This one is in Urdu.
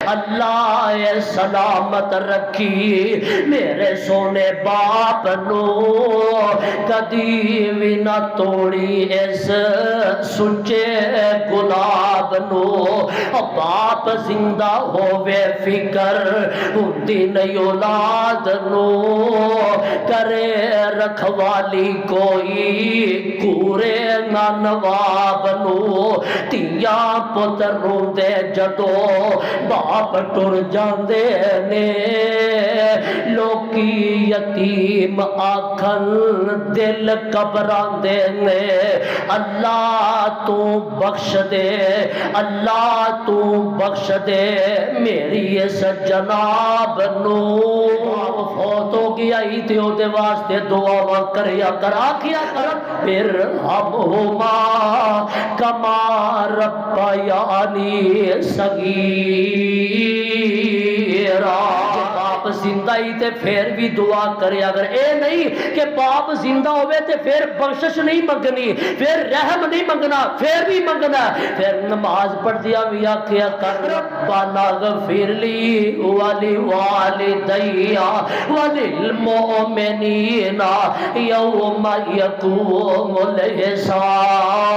اللہ سلامت رکھی میرے سونے باپ نو کدی بھی نہ توڑی اس سچے گلاب نو باپ زندہ ہووے فکر ہوندی نہیں اولاد نو کرے رکھوالی کوئی کورے نہ نواب نو تیاں پتر روندے جدو باپ ٹر جاندے نے لوکی یتیم آکھن دل گھبراندے نے اللہ تو بخش دے اللہ تو بخش دے میری اس جناب نو فوت ہو گیا ہی تے او دے واسطے دعا کریا کرا کیا کر پھر ہم ہما کما ربیانی صغیرا باپ زندہ ہی تے پھر بھی دعا کرے اگر اے نہیں کہ باپ زندہ ہوئے تے پھر بخشش نہیں منگنی پھر رحم نہیں منگنا پھر بھی منگنا پھر نماز پڑھ دیا بھی آکھیا کر ربنا غفر لی ولی والدیا وللمؤمنین یوم یقوم الحساب